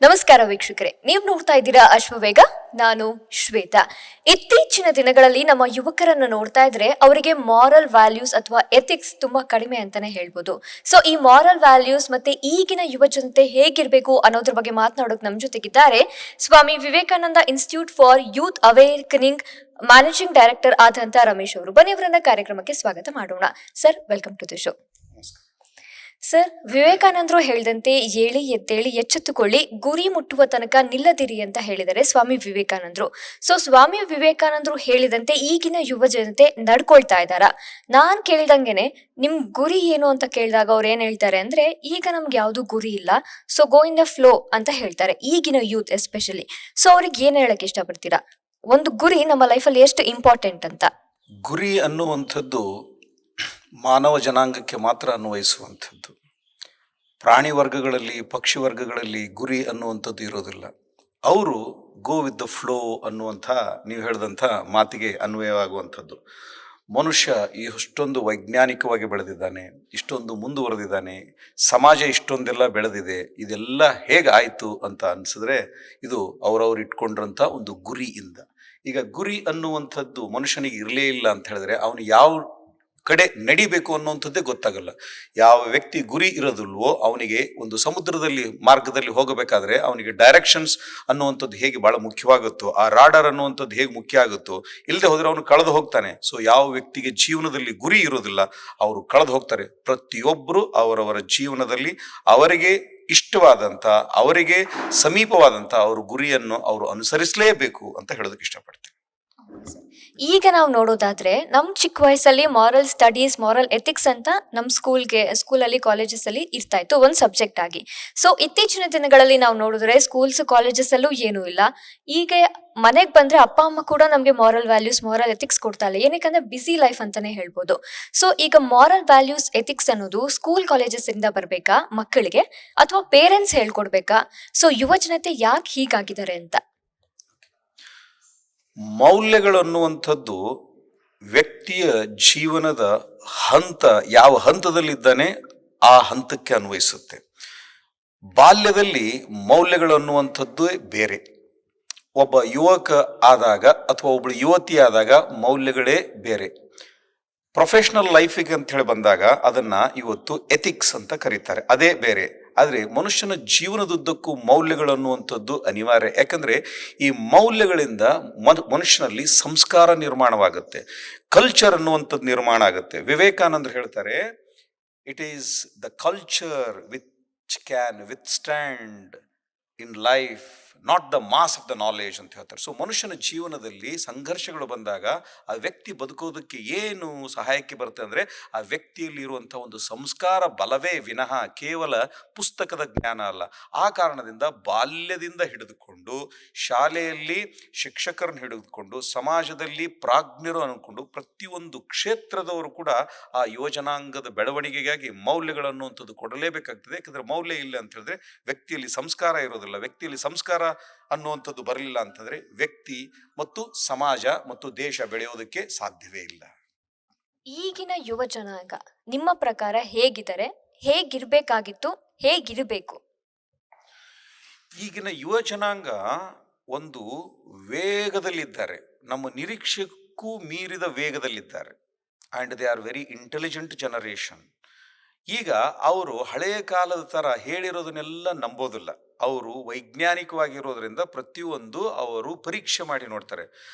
ನಮಸ್ಕಾರ ವೀಕ್ಷಕರೇ, ನೀವು ನೋಡ್ತಾ ಇದ್ದೀರಾ ಅಶ್ವವೇಗ. ನಾನು ಶ್ವೇತಾ. ಇತ್ತೀಚಿನ ದಿನಗಳಲ್ಲಿ ನಮ್ಮ ಯುವಕರನ್ನು ನೋಡ್ತಾ ಇದ್ರೆ ಅವರಿಗೆ ಮಾರಲ್ ವ್ಯಾಲ್ಯೂಸ್ ಅಥವಾ ಎಥಿಕ್ಸ್ ತುಂಬಾ ಕಡಿಮೆ ಅಂತಾನೆ ಹೇಳ್ಬೋದು. ಸೊ ಈ ಮಾರಲ್ ವ್ಯಾಲ್ಯೂಸ್ ಮತ್ತೆ ಈಗಿನ ಯುವ ಜನತೆ ಹೇಗಿರ್ಬೇಕು ಅನ್ನೋದ್ರ ಬಗ್ಗೆ ಮಾತನಾಡೋಕೆ ನಮ್ಮ ಜೊತೆಗಿದ್ದಾರೆ Swami Vivekananda institute for youth awakening managing director ಆದಂತ ರಮೇಶ್ ಅವರು. ಬನ್ನಿ ಅವರನ್ನ ಕಾರ್ಯಕ್ರಮಕ್ಕೆ ಸ್ವಾಗತ ಮಾಡೋಣ. Sir, welcome to the show. Sir, ವಿವೇಕಾನಂದರು ಹೇಳಿದಂತೆ ಏಳಿ ಎದ್ದೇಳಿ ಎಚ್ಚೆತ್ತುಕೊಳ್ಳಿ, ಗುರಿ ಮುಟ್ಟುವ ತನಕ ನಿಲ್ಲದಿರಿ ಅಂತ ಹೇಳಿದರೆ ಸ್ವಾಮಿ ವಿವೇಕಾನಂದರು. ಸೊ ಸ್ವಾಮಿ ವಿವೇಕಾನಂದರು ಹೇಳಿದಂತೆ ಈಗಿನ ಯುವ ಜನತೆ ನಡ್ಕೊಳ್ತಾ ಇದ್ದಾರಾ? ನಾನ್ ಕೇಳ್ದಂಗೆನೆ ನಿಮ್ ಗುರಿ ಏನು ಅಂತ ಕೇಳಿದಾಗ ಅವ್ರು ಏನ್ ಹೇಳ್ತಾರೆ ಅಂದ್ರೆ, ಈಗ ನಮ್ಗೆ ಯಾವ್ದು ಗುರಿ ಇಲ್ಲ, so go in the flow ಅಂತ ಹೇಳ್ತಾರೆ ಈಗಿನ ಯೂತ್ ಎಸ್ಪೆಷಲಿ. ಸೊ ಅವ್ರಿಗೆ ಏನ್ ಹೇಳಕ್ ಇಷ್ಟಪಡ್ತೀರಾ? ಒಂದು ಗುರಿ ನಮ್ಮ ಲೈಫಲ್ಲಿ ಎಷ್ಟು ಇಂಪಾರ್ಟೆಂಟ್ ಅಂತ. ಗುರಿ ಅನ್ನುವಂಥದ್ದು ಮಾನವ ಜನಾಂಗಕ್ಕೆ ಮಾತ್ರ ಅನ್ವಯಿಸುವಂಥದ್ದು. ಪ್ರಾಣಿ ವರ್ಗಗಳಲ್ಲಿ, ಪಕ್ಷಿ ವರ್ಗಗಳಲ್ಲಿ ಗುರಿ ಅನ್ನುವಂಥದ್ದು ಇರೋದಿಲ್ಲ. ಅವರು ಗೋ ವಿತ್ ದ ಫ್ಲೋ ಅನ್ನುವಂಥ, ನೀವು ಹೇಳಿದಂಥ ಮಾತಿಗೆ ಅನ್ವಯವಾಗುವಂಥದ್ದು. ಮನುಷ್ಯ ಇಷ್ಟೊಂದು ವೈಜ್ಞಾನಿಕವಾಗಿ ಬೆಳೆದಿದ್ದಾನೆ, ಇಷ್ಟೊಂದು ಮುಂದುವರೆದಿದ್ದಾನೆ, ಸಮಾಜ ಇಷ್ಟೊಂದೆಲ್ಲ ಬೆಳೆದಿದೆ, ಇದೆಲ್ಲ ಹೇಗೆ ಆಯಿತು ಅಂತ ಅನಿಸಿದ್ರೆ ಇದು ಅವರವ್ರು ಇಟ್ಕೊಂಡ್ರಂಥ ಒಂದು ಗುರಿಯಿಂದ. ಈಗ ಗುರಿ ಅನ್ನುವಂಥದ್ದು ಮನುಷ್ಯನಿಗೆ ಇರಲೇ ಇಲ್ಲ ಅಂತ ಹೇಳಿದ್ರೆ ಅವನು ಯಾವ ಕಡೆ ನಡಿಬೇಕು ಅನ್ನುವಂಥದ್ದೇ ಗೊತ್ತಾಗಲ್ಲ. ಯಾವ ವ್ಯಕ್ತಿ ಗುರಿ ಇರೋದಿಲ್ವೋ ಅವನಿಗೆ ಒಂದು ಸಮುದ್ರದಲ್ಲಿ ಮಾರ್ಗದಲ್ಲಿ ಹೋಗಬೇಕಾದ್ರೆ ಅವನಿಗೆ ಡೈರೆಕ್ಷನ್ಸ್ ಅನ್ನುವಂಥದ್ದು ಹೇಗೆ ಬಹಳ ಮುಖ್ಯವಾಗುತ್ತೋ, ಆ ರಾಡರ್ ಅನ್ನುವಂಥದ್ದು ಹೇಗೆ ಮುಖ್ಯ ಆಗುತ್ತೋ, ಇಲ್ಲದೆ ಹೋದ್ರೆ ಅವನು ಕಳೆದು ಹೋಗ್ತಾನೆ. ಸೊ ಯಾವ ವ್ಯಕ್ತಿಗೆ ಜೀವನದಲ್ಲಿ ಗುರಿ ಇರೋದಿಲ್ಲ ಅವರು ಕಳೆದು ಹೋಗ್ತಾರೆ. ಪ್ರತಿಯೊಬ್ಬರು ಅವರವರ ಜೀವನದಲ್ಲಿ ಅವರಿಗೆ ಇಷ್ಟವಾದಂಥ, ಅವರಿಗೆ ಸಮೀಪವಾದಂಥ ಅವ್ರ ಗುರಿಯನ್ನು ಅವರು ಅನುಸರಿಸಲೇಬೇಕು ಅಂತ ಹೇಳೋದಕ್ಕೆ ಇಷ್ಟಪಡ್ತೇನೆ. ಈಗ ನಾವು ನೋಡೋದಾದ್ರೆ ನಮ್ ಚಿಕ್ಕ ವಯಸ್ಸಲ್ಲಿ ಮಾರಲ್ ಸ್ಟಡೀಸ್, ಮಾರಲ್ ಎಥಿಕ್ಸ್ ಅಂತ ನಮ್ ಸ್ಕೂಲಲ್ಲಿ ಕಾಲೇಜಸ್ ಅಲ್ಲಿ ಇರ್ತಾ ಇತ್ತು ಒಂದು ಸಬ್ಜೆಕ್ಟ್ ಆಗಿ. ಸೊ ಇತ್ತೀಚಿನ ದಿನಗಳಲ್ಲಿ ನಾವು ನೋಡಿದ್ರೆ ಸ್ಕೂಲ್ಸ್ ಕಾಲೇಜಸ್ ಅಲ್ಲೂ ಏನೂ ಇಲ್ಲ. ಈಗ ಮನೆಗೆ ಬಂದ್ರೆ ಅಪ್ಪ ಅಮ್ಮ ಕೂಡ ನಮ್ಗೆ ಮಾರಲ್ ವ್ಯಾಲ್ಯೂಸ್, ಮಾರಲ್ ಎಥಿಕ್ಸ್ ಕೊಡ್ತಾ ಇಲ್ಲ. ಏನಕ್ಕಂದ್ರೆ ಬಿಸಿ ಲೈಫ್ ಅಂತಾನೆ ಹೇಳ್ಬೋದು. ಸೊ ಈಗ ಮಾರಲ್ ವ್ಯಾಲ್ಯೂಸ್, ಎಥಿಕ್ಸ್ ಅನ್ನೋದು ಸ್ಕೂಲ್ ಕಾಲೇಜಸ್ ಇಂದ ಬರ್ಬೇಕಾ ಮಕ್ಕಳಿಗೆ, ಅಥವಾ ಪೇರೆಂಟ್ಸ್ ಹೇಳ್ಕೊಡ್ಬೇಕಾ? ಸೊ ಯುವ ಜನತೆ ಯಾಕೆ ಹೀಗಾಗಿದ್ದಾರೆ ಅಂತ. ಮೌಲ್ಯಗಳು ಅನ್ನುವಂಥದ್ದು ವ್ಯಕ್ತಿಯ ಜೀವನದ ಹಂತ, ಯಾವ ಹಂತದಲ್ಲಿದ್ದಾನೆ ಆ ಹಂತಕ್ಕೆ ಅನ್ವಯಿಸುತ್ತೆ. ಬಾಲ್ಯದಲ್ಲಿ ಮೌಲ್ಯಗಳು ಅನ್ನುವಂಥದ್ದು ಬೇರೆ. ಒಬ್ಬ ಯುವಕ ಆದಾಗ ಅಥವಾ ಒಬ್ಬಳು ಯುವತಿ ಆದಾಗ ಮೌಲ್ಯಗಳೇ ಬೇರೆ. ಪ್ರೊಫೆಷನಲ್ ಲೈಫಿಗೆ ಅಂತ ಹೇಳಿ ಬಂದಾಗ ಅದನ್ನ ಇವತ್ತು ಎಥಿಕ್ಸ್ ಅಂತ ಕರೀತಾರೆ, ಅದೇ ಬೇರೆ. ಆದರೆ ಮನುಷ್ಯನ ಜೀವನದುದ್ದಕ್ಕೂ ಮೌಲ್ಯಗಳು ಅನ್ನುವಂಥದ್ದು ಅನಿವಾರ್ಯ. ಯಾಕಂದ್ರೆ ಈ ಮೌಲ್ಯಗಳಿಂದ ಮನುಷ್ಯನಲ್ಲಿ ಸಂಸ್ಕಾರ ನಿರ್ಮಾಣವಾಗುತ್ತೆ, ಕಲ್ಚರ್ ಅನ್ನುವಂಥದ್ದು ನಿರ್ಮಾಣ ಆಗುತ್ತೆ. ವಿವೇಕಾನಂದರು ಹೇಳ್ತಾರೆ, it is the culture which can withstand in life, not the mass of the knowledge ಅಂತ ಹೇಳ್ತಾರೆ. ಸೊ ಮನುಷ್ಯನ ಜೀವನದಲ್ಲಿ ಸಂಘರ್ಷಗಳು ಬಂದಾಗ ಆ ವ್ಯಕ್ತಿ ಬದುಕೋದಕ್ಕೆ ಏನು ಸಹಾಯಕ್ಕೆ ಬರುತ್ತೆ ಅಂದರೆ ಆ ವ್ಯಕ್ತಿಯಲ್ಲಿ ಇರುವಂಥ ಒಂದು ಸಂಸ್ಕಾರ ಬಲವೇ ವಿನಃ ಕೇವಲ ಪುಸ್ತಕದ ಜ್ಞಾನ ಅಲ್ಲ. ಆ ಕಾರಣದಿಂದ ಬಾಲ್ಯದಿಂದ ಹಿಡಿದುಕೊಂಡು ಶಾಲೆಯಲ್ಲಿ ಶಿಕ್ಷಕರನ್ನು ಹಿಡಿದುಕೊಂಡು ಸಮಾಜದಲ್ಲಿ ಪ್ರಾಜ್ಞರು ಅನ್ಕೊಂಡು ಪ್ರತಿಯೊಂದು ಕ್ಷೇತ್ರದವರು ಕೂಡ ಆ ಯುವಜನಾಂಗದ ಬೆಳವಣಿಗೆಗಾಗಿ ಮೌಲ್ಯಗಳನ್ನುವಂಥದ್ದು ಕೊಡಲೇಬೇಕಾಗ್ತದೆ. ಯಾಕಂದರೆ ಮೌಲ್ಯ ಇಲ್ಲ ಅಂತ ಹೇಳಿದ್ರೆ ವ್ಯಕ್ತಿಯಲ್ಲಿ ಸಂಸ್ಕಾರ ಇರೋದಿಲ್ಲ. ವ್ಯಕ್ತಿಯಲ್ಲಿ ಸಂಸ್ಕಾರ ಅನ್ನುವಂಥದ್ದು ಬರಲಿಲ್ಲ ಅಂತಂದ್ರೆ ವ್ಯಕ್ತಿ ಮತ್ತು ಸಮಾಜ ಮತ್ತು ದೇಶ ಬೆಳೆಯೋದಕ್ಕೆ ಸಾಧ್ಯವೇ ಇಲ್ಲ. ಈಗಿನ ಯುವ ಜನಾಂಗ ನಿಮ್ಮ ಪ್ರಕಾರ ಹೇಗಿದ್ದಾರೆ, ಹೇಗಿರ್ಬೇಕಾಗಿತ್ತು, ಹೇಗಿರಬೇಕು? ಈಗಿನ ಯುವ ಜನಾಂಗ ಒಂದು ವೇಗದಲ್ಲಿದ್ದಾರೆ, ನಮ್ಮ ನಿರೀಕ್ಷೆಗೂ ಮೀರಿದ ವೇಗದಲ್ಲಿದ್ದಾರೆ. And they are very intelligent generation. ಈಗ ಅವರು ಹಳೆಯ ಕಾಲದ ಥರ ಹೇಳಿರೋದನ್ನೆಲ್ಲ ನಂಬೋದಿಲ್ಲ. ಅವರು ವೈಜ್ಞಾನಿಕವಾಗಿರೋದ್ರಿಂದ ಪ್ರತಿಯೊಂದು ಅವರು ಪರೀಕ್ಷೆ ಮಾಡಿ ನೋಡ್ತಾರೆ.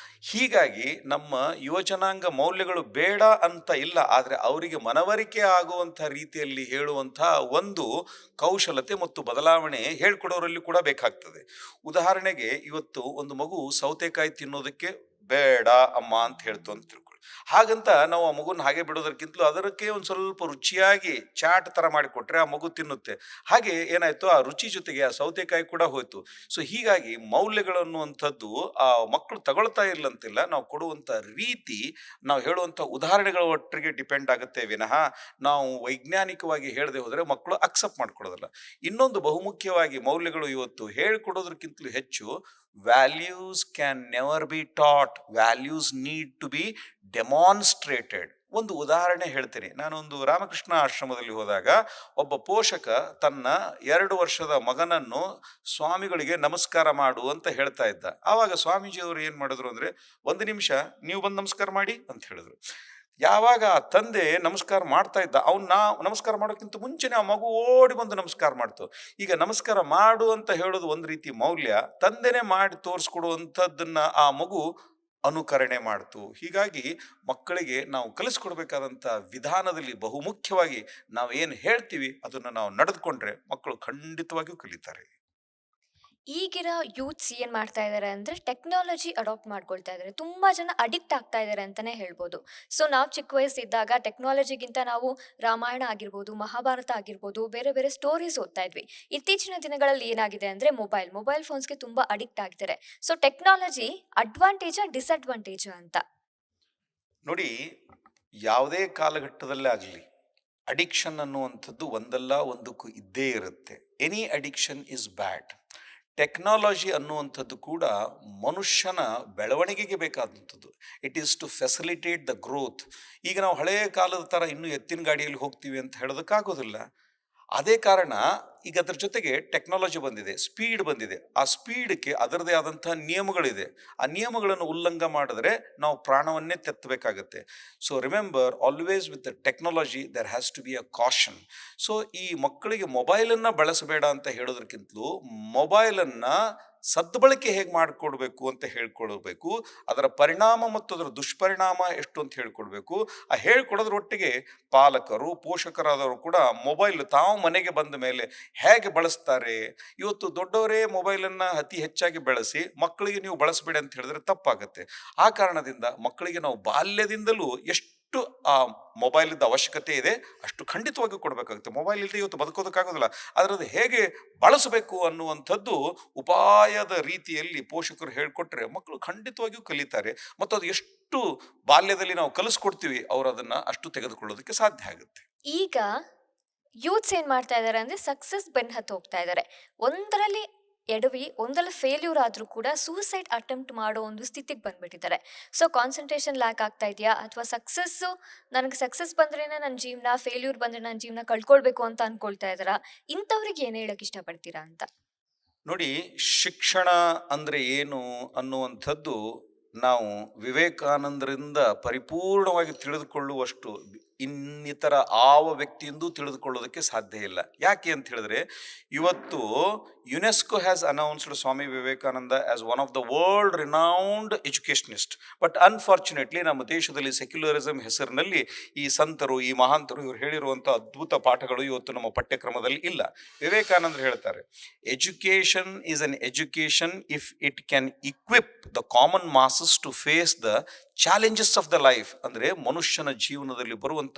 ಹೀಗಾಗಿ ನಮ್ಮ ಯುವಜನಾಂಗ ಮೌಲ್ಯಗಳು ಬೇಡ ಅಂತ ಇಲ್ಲ, ಆದರೆ ಅವರಿಗೆ ಮನವರಿಕೆ ಆಗುವಂಥ ರೀತಿಯಲ್ಲಿ ಹೇಳುವಂಥ ಒಂದು ಕೌಶಲತೆ ಮತ್ತು ಬದಲಾವಣೆ ಹೇಳ್ಕೊಡೋರಲ್ಲಿ ಕೂಡ ಬೇಕಾಗ್ತದೆ. ಉದಾಹರಣೆಗೆ, ಇವತ್ತು ಒಂದು ಮಗು ಸೌತೆಕಾಯಿ ತಿನ್ನೋದಕ್ಕೆ ಬೇಡ ಅಮ್ಮ ಅಂತ ಹೇಳ್ತು ಅಂತ ತಿಳ್ಕೊಳ್ಳಿ. ಹಾಗಂತ ನಾವು ಆ ಮಗುನ ಹಾಗೆ ಬಿಡೋದಕ್ಕಿಂತಲೂ ಅದಕ್ಕೆ ಒಂದು ಸ್ವಲ್ಪ ರುಚಿಯಾಗಿ ಚಾಟ್ ಥರ ಮಾಡಿಕೊಟ್ರೆ ಆ ಮಗು ತಿನ್ನುತ್ತೆ. ಹಾಗೆ ಏನಾಯ್ತು, ಆ ರುಚಿ ಜೊತೆಗೆ ಆ ಸೌತೆಕಾಯಿ ಕೂಡ ಹೋಯ್ತು. ಸೊ ಹೀಗಾಗಿ ಮೌಲ್ಯಗಳನ್ನುವಂಥದ್ದು ಆ ಮಕ್ಕಳು ತಗೊಳ್ತಾ ಇಲ್ಲಂತಿಲ್ಲ, ನಾವು ಕೊಡುವಂಥ ರೀತಿ, ನಾವು ಹೇಳುವಂಥ ಉದಾಹರಣೆಗಳ ಒಟ್ಟಿಗೆ ಡಿಪೆಂಡ್ ಆಗುತ್ತೆ ವಿನಃ ನಾವು ವೈಜ್ಞಾನಿಕವಾಗಿ ಹೇಳದೆ ಹೋದರೆ ಮಕ್ಕಳು ಅಕ್ಸೆಪ್ಟ್ ಮಾಡ್ಕೊಡೋದಿಲ್ಲ. ಇನ್ನೊಂದು ಬಹುಮುಖ್ಯವಾಗಿ ಮೌಲ್ಯಗಳು ಇವತ್ತು ಹೇಳ್ಕೊಡೋದಕ್ಕಿಂತಲೂ ಹೆಚ್ಚು values can never be taught, values need to be demonstrated. ಒಂದು ಉದಾಹರಣೆ ಹೇಳ್ತೇನೆ. ನಾನೊಂದು ರಾಮಕೃಷ್ಣ ಆಶ್ರಮದಲ್ಲಿ ಹೋದಾಗ ಒಬ್ಬ ಪೋಷಕ ತನ್ನ 2 ವರ್ಷದ ಮಗನನ್ನು ಸ್ವಾಮಿಗಳಿಗೆ ನಮಸ್ಕಾರ ಮಾಡು ಅಂತ ಹೇಳ್ತಾ ಇದ್ದ. ಆವಾಗ ಸ್ವಾಮೀಜಿಯವರು ಏನ್ ಮಾಡಿದ್ರು ಅಂದ್ರೆ, 1 ನಿಮಿಷ ನೀವು ಬಂದು ನಮಸ್ಕಾರ ಮಾಡಿ ಅಂತ ಹೇಳಿದ್ರು. ಯಾವಾಗ ಆ ತಂದೆ ನಮಸ್ಕಾರ ಮಾಡ್ತಾ ಇದ್ದ, ಅವ್ನ ನಮಸ್ಕಾರ ಮಾಡೋಕ್ಕಿಂತ ಮುಂಚೆನೆ ಆ ಮಗು ಓಡಿ ಬಂದು ನಮಸ್ಕಾರ ಮಾಡ್ತು. ಈಗ ನಮಸ್ಕಾರ ಮಾಡು ಅಂತ ಹೇಳೋದು ಒಂದು ರೀತಿ ಮೌಲ್ಯ, ತಂದೆನೇ ಮಾಡಿ ತೋರಿಸ್ಕೊಡುವಂಥದ್ದನ್ನ ಆ ಮಗು ಅನುಕರಣೆ ಮಾಡ್ತು. ಹೀಗಾಗಿ ಮಕ್ಕಳಿಗೆ ನಾವು ಕಲಿಸ್ಕೊಡ್ಬೇಕಾದಂಥ ವಿಧಾನದಲ್ಲಿ ಬಹುಮುಖ್ಯವಾಗಿ ನಾವು ಏನು ಹೇಳ್ತೀವಿ ಅದನ್ನ ನಾವು ನಡೆದುಕೊಂಡ್ರೆ ಮಕ್ಕಳು ಖಂಡಿತವಾಗಿಯೂ ಕಲಿತಾರೆ. ಈಗಿನ ಯೂತ್ಸ್ ಏನ್ ಮಾಡ್ತಾ ಇದ್ದಾರೆ ಅಂದ್ರೆ ಟೆಕ್ನಾಲಜಿ ಅಡಾಪ್ಟ್ ಮಾಡ್ಕೊಳ್ತಾ ಇದ್ದಾರೆ. ತುಂಬಾ ಜನ ಅಡಿಕ್ಟ್ ಆಗ್ತಾ ಇದ್ದಾರೆ ಅಂತಾನೆ ಹೇಳ್ಬೋದು. ಸೊ ನಾವು ಚಿಕ್ಕ ವಯಸ್ಸಿದ್ದಾಗ ಟೆಕ್ನಾಲಜಿಗಿಂತ ನಾವು ರಾಮಾಯಣ ಆಗಿರ್ಬೋದು, ಮಹಾಭಾರತ ಆಗಿರ್ಬೋದು, ಬೇರೆ ಬೇರೆ ಸ್ಟೋರೀಸ್ ಓದ್ತಾ ಇದ್ವಿ. ಇತ್ತೀಚಿನ ದಿನಗಳಲ್ಲಿ ಏನಾಗಿದೆ ಅಂದ್ರೆ ಮೊಬೈಲ್ ಫೋನ್ಸ್ಗೆ ತುಂಬಾ ಅಡಿಕ್ಟ್ ಆಗಿದ್ದಾರೆ. ಸೊ ಟೆಕ್ನಾಲಜಿ ಅಡ್ವಾಂಟೇಜಾ ಡಿಸ್ಅಡ್ವಾಂಟೇಜಾ ಅಂತ? ನೋಡಿ, ಯಾವುದೇ ಕಾಲಘಟ್ಟದಲ್ಲೇ ಆಗಲಿ ಅಡಿಕ್ಷನ್ ಅನ್ನುವಂಥದ್ದು ಒಂದಲ್ಲ ಒಂದಕ್ಕೂ ಇದ್ದೇ ಇರುತ್ತೆ. Any addiction is bad. Technology ಅನ್ನುವಂಥದ್ದು ಕೂಡ ಮನುಷ್ಯನ ಬೆಳವಣಿಗೆಗೆ ಬೇಕಾದಂಥದ್ದು. It is to facilitate the growth. ಈಗ ನಾವು ಹಳೆಯ ಕಾಲದ ಥರ ಇನ್ನೂ ಎತ್ತಿನ ಗಾಡಿಯಲ್ಲಿ ಹೋಗ್ತೀವಿ ಅಂತ ಹೇಳೋದಕ್ಕಾಗೋದಿಲ್ಲ. ಅದೇ ಕಾರಣ ಈಗ ಅದ್ರ ಜೊತೆಗೆ ಟೆಕ್ನಾಲಜಿ ಬಂದಿದೆ, ಸ್ಪೀಡ್ ಬಂದಿದೆ. ಆ ಸ್ಪೀಡ್ಗೆ ಅದರದೇ ಆದಂತಹ ನಿಯಮಗಳಿದೆ. ಆ ನಿಯಮಗಳನ್ನು ಉಲ್ಲಂಘ ಮಾಡಿದ್ರೆ ನಾವು ಪ್ರಾಣವನ್ನೇ ತೆತ್ತಬೇಕಾಗತ್ತೆ. So remember, always with the technology there has to be a caution. So ಈ ಮಕ್ಕಳಿಗೆ ಮೊಬೈಲನ್ನು ಬಳಸಬೇಡ ಅಂತ ಹೇಳೋದಕ್ಕಿಂತಲೂ ಮೊಬೈಲನ್ನು ಸದ್ಬಳಕೆ ಹೇಗೆ ಮಾಡಿಕೊಡ್ಬೇಕು ಅಂತ ಹೇಳ್ಕೊಳ್ಬೇಕು. ಅದರ ಪರಿಣಾಮ ಮತ್ತು ಅದರ ದುಷ್ಪರಿಣಾಮ ಎಷ್ಟು ಅಂತ ಹೇಳ್ಕೊಡ್ಬೇಕು. ಆ ಹೇಳ್ಕೊಡೋದ್ರೊಟ್ಟಿಗೆ ಪಾಲಕರು, ಪೋಷಕರಾದವರು ಕೂಡ ಮೊಬೈಲ್ ತಾವು ಮನೆಗೆ ಬಂದ ಮೇಲೆ ಹೇಗೆ ಬಳಸ್ತಾರೆ. ಇವತ್ತು ದೊಡ್ಡವರೇ ಮೊಬೈಲನ್ನು ಅತಿ ಹೆಚ್ಚಾಗಿ ಬಳಸಿ ಮಕ್ಕಳಿಗೆ ನೀವು ಬಳಸಬೇಡಿ ಅಂತ ಹೇಳಿದ್ರೆ ತಪ್ಪಾಗತ್ತೆ. ಆ ಕಾರಣದಿಂದ ಮಕ್ಕಳಿಗೆ ನಾವು ಬಾಲ್ಯದಿಂದಲೂ ಎಷ್ಟು ಆ ಮೊಬೈಲಿಂದ ಅವಶ್ಯಕತೆ ಇದೆ ಅಷ್ಟು ಖಂಡಿತವಾಗಿ ಕೊಡಬೇಕಾಗುತ್ತೆ. ಮೊಬೈಲ್ ಇಲ್ಲದೆ ಇವತ್ತು ಬದುಕೋದಕ್ಕಾಗೋದಿಲ್ಲ. ಅದರದ್ದು ಹೇಗೆ ಬಳಸಬೇಕು ಅನ್ನುವಂಥದ್ದು ಉಪಾಯದ ರೀತಿಯಲ್ಲಿ ಪೋಷಕರು ಹೇಳ್ಕೊಟ್ರೆ ಮಕ್ಕಳು ಖಂಡಿತವಾಗಿಯೂ ಕಲಿತಾರೆ. ಮತ್ತು ಅದು ಎಷ್ಟು ಬಾಲ್ಯದಲ್ಲಿ ನಾವು ಕಲಿಸ್ಕೊಡ್ತೀವಿ ಅವರು ಅದನ್ನು ಅಷ್ಟು ತೆಗೆದುಕೊಳ್ಳೋದಕ್ಕೆ ಸಾಧ್ಯ ಆಗುತ್ತೆ. ಈಗ ಯೂತ್ಸ್ ಏನ್ ಮಾಡ್ತಾ ಇದ್ದಾರೆ ಅಂದ್ರೆ ಸಕ್ಸಸ್ ಬೆನ್ ಹತ್ತು ಹೋಗ್ತಾ ಇದ್ದಾರೆ. ಒಂದರಲ್ಲಿ ಒಂದರಲ್ಲಿ ಫೇಲ್ಯೂರ್ ಆದ್ರೂ ಕೂಡ ಸೂಸೈಡ್ ಅಟೆಂಪ್ಟ್ ಮಾಡೋ ಒಂದು ಸ್ಥಿತಿಗೆ ಬಂದ್ಬಿಟ್ಟಿದ್ದಾರೆ. ಸೊ ಕಾನ್ಸಂಟ್ರೇಷನ್ ಲ್ಯಾಕ್ ಆಗ್ತಾ ಇದೆಯಾ, ಅಥವಾ ನನಗೆ ಸಕ್ಸಸ್ ಬಂದ್ರೇನೆ ನನ್ನ ಜೀವನ, ಫೇಲ್ಯೂರ್ ಬಂದ್ರೆ ನನ್ನ ಜೀವನ ಕಳ್ಕೊಳ್ಬೇಕು ಅಂತ ಅನ್ಕೊಳ್ತಾ ಇದ್ದಾರಾ? ಇಂಥವ್ರಿಗೆ ಏನ್ ಹೇಳಕ್ ಇಷ್ಟಪಡ್ತೀರಾ ಅಂತ? ನೋಡಿ, ಶಿಕ್ಷಣ ಅಂದರೆ ಏನು ಅನ್ನುವಂಥದ್ದು ನಾವು ವಿವೇಕಾನಂದರಿಂದ ಪರಿಪೂರ್ಣವಾಗಿ ತಿಳಿದುಕೊಳ್ಳುವಷ್ಟು ಇನ್ನಿತರ ಆವ ವ್ಯಕ್ತಿಯಿಂದೂ ತಿಳಿದುಕೊಳ್ಳೋದಕ್ಕೆ ಸಾಧ್ಯ ಇಲ್ಲ. ಯಾಕೆ ಅಂತ ಹೇಳಿದ್ರೆ, ಇವತ್ತು UNESCO has announced Swami Vivekananda as one of the world renowned educationist. But unfortunately ನಮ್ಮ ದೇಶದಲ್ಲಿ ಸೆಕ್ಯುಲರಿಸಮ್ ಹೆಸರಿನಲ್ಲಿ ಈ ಸಂತರು, ಈ ಮಹಾಂತರು ಇವರು ಹೇಳಿರುವಂಥ ಅದ್ಭುತ ಪಾಠಗಳು ಇವತ್ತು ನಮ್ಮ ಪಠ್ಯಕ್ರಮದಲ್ಲಿ ಇಲ್ಲ. ವಿವೇಕಾನಂದರು ಹೇಳ್ತಾರೆ, education is an education if it can equip the common masses to face the challenges of the life. ಅಂದರೆ ಮನುಷ್ಯನ ಜೀವನದಲ್ಲಿ ಬರುವಂಥ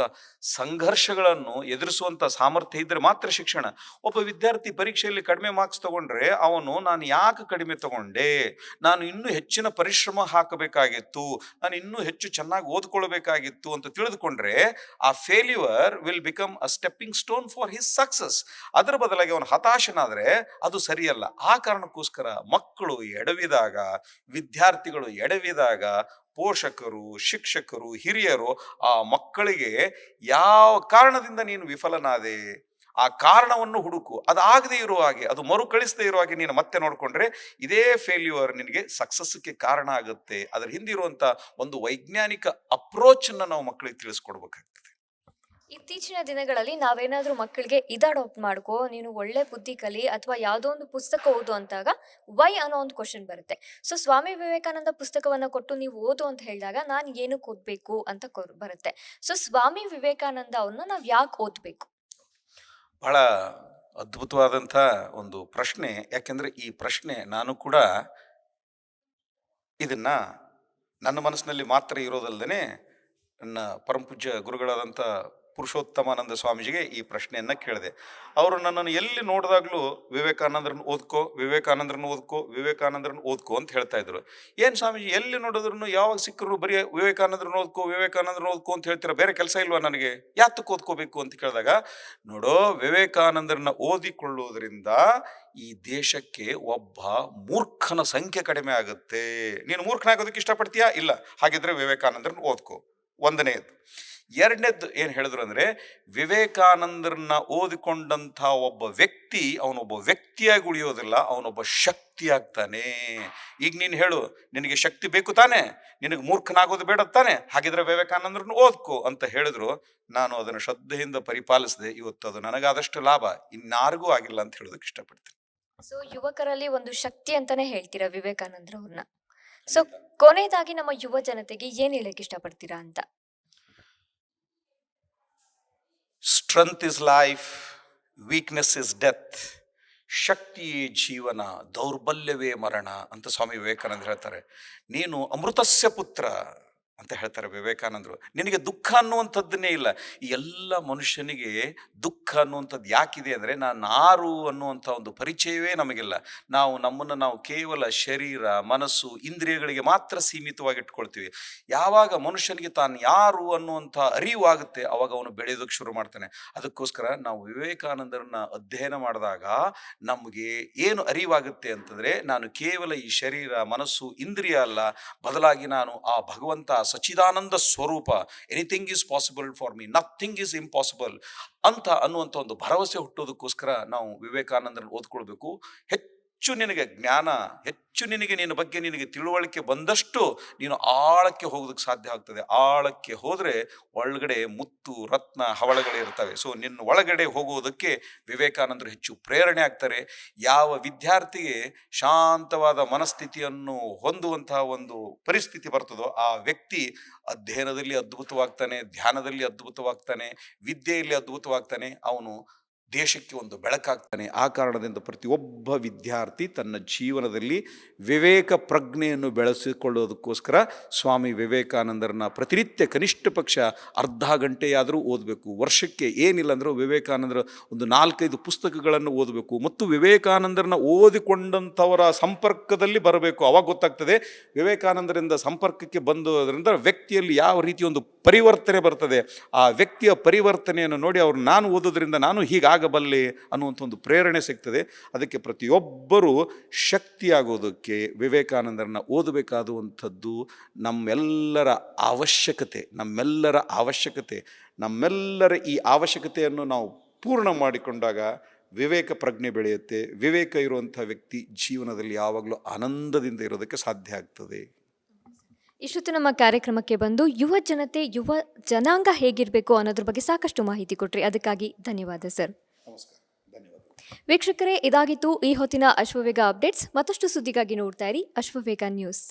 ಸಂಘರ್ಷಗಳನ್ನು ಎದುರಿಸುವಂಥ ಸಾಮರ್ಥ್ಯ ಇದ್ದರೆ ಮಾತ್ರ ಶಿಕ್ಷಣ. ಒಬ್ಬ ವಿದ್ಯಾರ್ಥಿ ಪರೀಕ್ಷೆಯಲ್ಲಿ ಕಡಿಮೆ ಮಾರ್ಕ್ಸ್ ತಗೊಂಡ್ರೆ ಅವನು ನಾನು ಯಾಕೆ ಕಡಿಮೆ ತಗೊಂಡೆ, ನಾನು ಇನ್ನೂ ಹೆಚ್ಚಿನ ಪರಿಶ್ರಮ ಹಾಕಬೇಕಾಗಿತ್ತು, ನಾನು ಇನ್ನೂ ಹೆಚ್ಚು ಚೆನ್ನಾಗಿ ಓದ್ಕೊಳ್ಬೇಕಾಗಿತ್ತು ಅಂತ ತಿಳಿದುಕೊಂಡ್ರೆ ಆ failure will become a stepping stone for his success. ಅದರ ಬದಲಾಗಿ ಅವನು ಹತಾಶನಾದರೆ ಅದು ಸರಿಯಲ್ಲ. ಆ ಕಾರಣಕ್ಕೋಸ್ಕರ ಮಕ್ಕಳು ಎಡವಿದಾಗ, ವಿದ್ಯಾರ್ಥಿಗಳು ಎಡವಿದಾಗ ಪೋಷಕರು, ಶಿಕ್ಷಕರು, ಹಿರಿಯರು ಆ ಮಕ್ಕಳಿಗೆ ಯಾವ ಕಾರಣದಿಂದ ನೀನು ವಿಫಲನಾದೆ ಆ ಕಾರಣವನ್ನು ಹುಡುಕು. ಅದಾಗದೇ ಇರುವ ಹಾಗೆ, ಅದು ಮರುಕಳಿಸದೇ ಇರುವ ಹಾಗೆ ನೀನು ಮತ್ತೆ ನೋಡಿಕೊಂಡ್ರೆ ಇದೇ ಫೇಲ್ಯೂರ್ ನಿನಗೆ ಸಕ್ಸಸ್ಗೆ ಕಾರಣ ಆಗುತ್ತೆ. ಅದರ ಹಿಂದಿರುವಂಥ ಒಂದು ವೈಜ್ಞಾನಿಕ ಅಪ್ರೋಚನ್ನು ನಾವು ಮಕ್ಕಳಿಗೆ ತಿಳಿಸ್ಕೊಡ್ಬೇಕಾಗ್ತದೆ. ಇತ್ತೀಚಿನ ದಿನಗಳಲ್ಲಿ ನಾವೇನಾದ್ರೂ ಮಕ್ಕಳಿಗೆ ಅಡಾಪ್ಟ್ ಮಾಡ್ಕೋ, ನೀನು ಒಳ್ಳೆ ಬುದ್ಧಿ ಕಲಿ, ಅಥವಾ ಯಾವುದೋ ಒಂದು ಪುಸ್ತಕ ಓದು ಅಂತಾಗ ವೈ ಅನ್ನೋ ಒಂದು ಕ್ವಶನ್ ಬರುತ್ತೆ. ಸೊ ಸ್ವಾಮಿ ವಿವೇಕಾನಂದ ಪುಸ್ತಕವನ್ನ ಕೊಟ್ಟು ನೀವು ಓದು ಅಂತ ಹೇಳಿದಾಗ ನಾನು ಏನಕ್ಕೆ ಓದ್ಬೇಕು ಅಂತ ಬರುತ್ತೆ. ಸೊ ಸ್ವಾಮಿ ವಿವೇಕಾನಂದ ಅವ್ರನ್ನ ನಾವು ಯಾಕೆ ಓದ್ಬೇಕು? ಬಹಳ ಅದ್ಭುತವಾದಂಥ ಒಂದು ಪ್ರಶ್ನೆ. ಯಾಕೆಂದರೆ ಈ ಪ್ರಶ್ನೆ ನಾನು ಕೂಡ ಇದನ್ನ ನನ್ನ ಮನಸ್ಸಿನಲ್ಲಿ ಮಾತ್ರ ಇರೋದಲ್ಲದೆ ನನ್ನ ಪರಮಪೂಜ್ಯ ಗುರುಗಳಾದಂಥ ಪುರುಷೋತ್ತಮಾನಂದ ಸ್ವಾಮೀಜಿಗೆ ಈ ಪ್ರಶ್ನೆಯನ್ನು ಕೇಳಿದೆ. ಅವರು ನನ್ನನ್ನು ಎಲ್ಲಿ ನೋಡಿದಾಗಲೂ ವಿವೇಕಾನಂದರನ್ನು ಓದ್ಕೋ, ವಿವೇಕಾನಂದರನ್ನು ಓದ್ಕೋ, ವಿವೇಕಾನಂದರನ್ನು ಓದ್ಕೋ ಅಂತ ಹೇಳ್ತಾ ಇದ್ರು. ಏನು ಸ್ವಾಮೀಜಿ, ಎಲ್ಲಿ ನೋಡಿದ್ರು ಯಾವಾಗ ಸಿಕ್ಕರು ಬರೀ ವಿವೇಕಾನಂದರನ್ನು ಓದ್ಕೋ, ವಿವೇಕಾನಂದರನ್ನು ಓದ್ಕೋ ಅಂತ ಹೇಳ್ತೀರ, ಬೇರೆ ಕೆಲಸ ಇಲ್ವಾ ನನಗೆ, ಯಾತಕ್ಕೆ ಓದ್ಕೋಬೇಕು ಅಂತ ಕೇಳಿದಾಗ, ನೋಡೋ, ವಿವೇಕಾನಂದರನ್ನ ಓದಿಕೊಳ್ಳುವುದರಿಂದ ಈ ದೇಶಕ್ಕೆ ಒಬ್ಬ ಮೂರ್ಖನ ಸಂಖ್ಯೆ ಕಡಿಮೆ ಆಗುತ್ತೆ. ನೀನು ಮೂರ್ಖನಾಗೋದಕ್ಕೆ ಇಷ್ಟಪಡ್ತೀಯಾ? ಇಲ್ಲ, ಹಾಗಿದ್ರೆ ವಿವೇಕಾನಂದರನ್ನು ಓದ್ಕೋ. ಒಂದನೇದು. ಎರಡನೇದ್ದು ಏನು ಹೇಳಿದ್ರು ಅಂದರೆ, ವಿವೇಕಾನಂದರನ್ನ ಓದಿಕೊಂಡಂಥ ಒಬ್ಬ ವ್ಯಕ್ತಿ ಅವನೊಬ್ಬ ವ್ಯಕ್ತಿಯಾಗಿ ಉಳಿಯೋದಿಲ್ಲ, ಅವನೊಬ್ಬ ಶಕ್ತಿ ಆಗ್ತಾನೆ. ಈಗ ನೀನು ಹೇಳು, ನಿನಗೆ ಶಕ್ತಿ ಬೇಕು ತಾನೆ, ನಿನಗೆ ಮೂರ್ಖನಾಗೋದು ಬೇಡ ತಾನೆ, ಹಾಗಿದ್ರೆ ವಿವೇಕಾನಂದರನ್ನು ಓದ್ಕೋ ಅಂತ ಹೇಳಿದ್ರು. ನಾನು ಅದನ್ನು ಶ್ರದ್ಧೆಯಿಂದ ಪರಿಪಾಲಿಸಿದೆ. ಇವತ್ತು ಅದು ನನಗಾದಷ್ಟು ಲಾಭ ಇನ್ನಾರಿಗೂ ಆಗಿಲ್ಲ ಅಂತ ಹೇಳೋದಕ್ಕೆ ಇಷ್ಟಪಡ್ತೀನಿ. ಸೊ ಯುವಕರಲ್ಲಿ ಒಂದು ಶಕ್ತಿ ಅಂತಾನೆ ಹೇಳ್ತೀರಾ ವಿವೇಕಾನಂದರವ್ರನ್ನ. ಸೊ ಕೊನೆಯದಾಗಿ ನಮ್ಮ ಯುವ ಜನತೆಗೆ ಏನ್ ಹೇಳಕ್ ಇಷ್ಟಪಡ್ತೀರಾ ಅಂತ? Strength is life, weakness is death. ಶಕ್ತಿಯೇ ಜೀವನ, ದೌರ್ಬಲ್ಯವೇ ಮರಣ ಅಂತ ಸ್ವಾಮಿ ವಿವೇಕಾನಂದ ಹೇಳ್ತಾರೆ. ನೀನು ಅಮೃತಸ್ಯ ಪುತ್ರ ಅಂತ ಹೇಳ್ತಾರೆ ವಿವೇಕಾನಂದರು. ನಿನಗೆ ದುಃಖ ಅನ್ನುವಂಥದ್ದನ್ನೇ ಇಲ್ಲ. ಈ ಎಲ್ಲ ಮನುಷ್ಯನಿಗೆ ದುಃಖ ಅನ್ನುವಂಥದ್ದು ಯಾಕಿದೆ ಅಂದರೆ, ನಾನು ಯಾರು ಅನ್ನುವಂಥ ಒಂದು ಪರಿಚಯವೇ ನಮಗಿಲ್ಲ. ನಮ್ಮನ್ನು ಕೇವಲ ಶರೀರ, ಮನಸ್ಸು, ಇಂದ್ರಿಯಗಳಿಗೆ ಮಾತ್ರ ಸೀಮಿತವಾಗಿ ಇಟ್ಕೊಳ್ತೀವಿ. ಯಾವಾಗ ಮನುಷ್ಯನಿಗೆ ತಾನು ಯಾರು ಅನ್ನುವಂಥ ಅರಿವು ಆಗುತ್ತೆ, ಅವಾಗ ಅವನು ಬೆಳೆಯೋದಕ್ಕೆ ಶುರು ಮಾಡ್ತಾನೆ. ಅದಕ್ಕೋಸ್ಕರ ನಾವು ವಿವೇಕಾನಂದರನ್ನ ಅಧ್ಯಯನ ಮಾಡಿದಾಗ ನಮಗೆ ಏನು ಅರಿವಾಗುತ್ತೆ ಅಂತಂದರೆ, ನಾನು ಕೇವಲ ಈ ಶರೀರ, ಮನಸ್ಸು, ಇಂದ್ರಿಯ ಅಲ್ಲ, ಬದಲಾಗಿ ನಾನು ಆ ಭಗವಂತ ಸಚ್ಚಿದಾನಂದ ಸ್ವರೂಪ. Anything is possible for me, nothing is impossible ಅಂತ ಅನ್ನುವಂಥ ಒಂದು ಭರವಸೆ ಹುಟ್ಟೋದಕ್ಕೋಸ್ಕರ ನಾವು ವಿವೇಕಾನಂದರನ್ನು ಓದ್ಕೊಳ್ಬೇಕು. ಹೆಚ್ಚು ನಿನಗೆ ಜ್ಞಾನ, ಹೆಚ್ಚು ನಿನ್ನ ಬಗ್ಗೆ ನಿನಗೆ ತಿಳುವಳಿಕೆ ಬಂದಷ್ಟು ನೀನು ಆಳಕ್ಕೆ ಹೋಗೋದಕ್ಕೆ ಸಾಧ್ಯ ಆಗ್ತದೆ. ಆಳಕ್ಕೆ ಹೋದರೆ ಒಳಗಡೆ ಮುತ್ತು, ರತ್ನ, ಹವಳಗಳೇ ಇರ್ತವೆ. ಸೊ ನಿನ್ನ ಒಳಗಡೆ ಹೋಗುವುದಕ್ಕೆ ವಿವೇಕಾನಂದರು ಹೆಚ್ಚು ಪ್ರೇರಣೆ ಆಗ್ತಾರೆ. ಯಾವ ವಿದ್ಯಾರ್ಥಿಗೆ ಶಾಂತವಾದ ಮನಸ್ಥಿತಿಯನ್ನು ಹೊಂದುವಂತಹ ಒಂದು ಪರಿಸ್ಥಿತಿ ಬರ್ತದೋ, ಆ ವ್ಯಕ್ತಿ ಅಧ್ಯಯನದಲ್ಲಿ ಅದ್ಭುತವಾಗ್ತಾನೆ, ಧ್ಯಾನದಲ್ಲಿ ಅದ್ಭುತವಾಗ್ತಾನೆ, ವಿದ್ಯೆಯಲ್ಲಿ ಅದ್ಭುತವಾಗ್ತಾನೆ, ಅವನು ದೇಶಕ್ಕೆ ಒಂದು ಬೆಳಕಾಗ್ತಾನೆ. ಆ ಕಾರಣದಿಂದ ಪ್ರತಿಯೊಬ್ಬ ವಿದ್ಯಾರ್ಥಿ ತನ್ನ ಜೀವನದಲ್ಲಿ ವಿವೇಕ ಪ್ರಜ್ಞೆಯನ್ನು ಬೆಳೆಸಿಕೊಳ್ಳೋದಕ್ಕೋಸ್ಕರ ಸ್ವಾಮಿ ವಿವೇಕಾನಂದರನ್ನ ಪ್ರತಿನಿತ್ಯ ಕನಿಷ್ಠ ಪಕ್ಷ ಅರ್ಧ ಗಂಟೆಯಾದರೂ ಓದಬೇಕು. ವರ್ಷಕ್ಕೆ ಏನಿಲ್ಲ ಅಂದರೂ ವಿವೇಕಾನಂದರ ಒಂದು 4-5 ಪುಸ್ತಕಗಳನ್ನು ಓದಬೇಕು. ಮತ್ತು ವಿವೇಕಾನಂದರನ್ನ ಓದಿಕೊಂಡಂಥವರ ಸಂಪರ್ಕದಲ್ಲಿ ಬರಬೇಕು. ಅವಾಗ ಗೊತ್ತಾಗ್ತದೆ ವಿವೇಕಾನಂದರಿಂದ ಸಂಪರ್ಕಕ್ಕೆ ಬಂದೋದ್ರಿಂದ ವ್ಯಕ್ತಿಯಲ್ಲಿ ಯಾವ ರೀತಿಯ ಒಂದು ಪರಿವರ್ತನೆ ಬರ್ತದೆ. ಆ ವ್ಯಕ್ತಿಯ ಪರಿವರ್ತನೆಯನ್ನು ನೋಡಿ ಅವರು ನಾನು ಓದೋದ್ರಿಂದ ನಾನು ಹೀಗಾಗಬಲ್ಲೆ ಅನ್ನುವಂಥ ಒಂದು ಪ್ರೇರಣೆ ಸಿಗ್ತದೆ. ಅದಕ್ಕೆ ಪ್ರತಿಯೊಬ್ಬರೂ ಶಕ್ತಿಯಾಗೋದಕ್ಕೆ ವಿವೇಕಾನಂದರನ್ನ ಓದಬೇಕಾದಂಥದ್ದು ನಮ್ಮೆಲ್ಲರ ಅವಶ್ಯಕತೆ. ನಮ್ಮೆಲ್ಲರ ಈ ಅವಶ್ಯಕತೆಯನ್ನು ನಾವು ಪೂರ್ಣ ಮಾಡಿಕೊಂಡಾಗ ವಿವೇಕ ಪ್ರಜ್ಞೆ ಬೆಳೆಯುತ್ತೆ. ವಿವೇಕ ಇರುವಂಥ ವ್ಯಕ್ತಿ ಜೀವನದಲ್ಲಿ ಯಾವಾಗಲೂ ಆನಂದದಿಂದ ಇರೋದಕ್ಕೆ ಸಾಧ್ಯ ಆಗ್ತದೆ. ಇಷ್ಟೊತ್ತು ನಮ್ಮ ಕಾರ್ಯಕ್ರಮಕ್ಕೆ ಬಂದು ಯುವ ಜನಾಂಗ ಹೇಗಿರಬೇಕು ಅನ್ನೋದ್ರ ಬಗ್ಗೆ ಸಾಕಷ್ಟು ಮಾಹಿತಿ ಕೊಟ್ರಿ. ಅದಕ್ಕಾಗಿ ಧನ್ಯವಾದ ಸರ್. ನಮಸ್ಕಾರ, ಧನ್ಯವಾದ. ವೀಕ್ಷಕರೇ, ಇದಾಗಿತ್ತು ಈ ಹೊತ್ತಿನ ಅಶ್ವವೇಗ ಅಪ್ಡೇಟ್ಸ್. ಮತ್ತಷ್ಟು ಸುದ್ದಿಗಾಗಿ ನೋಡ್ತಾ ಇರಿ ಅಶ್ವವೇಗ ನ್ಯೂಸ್.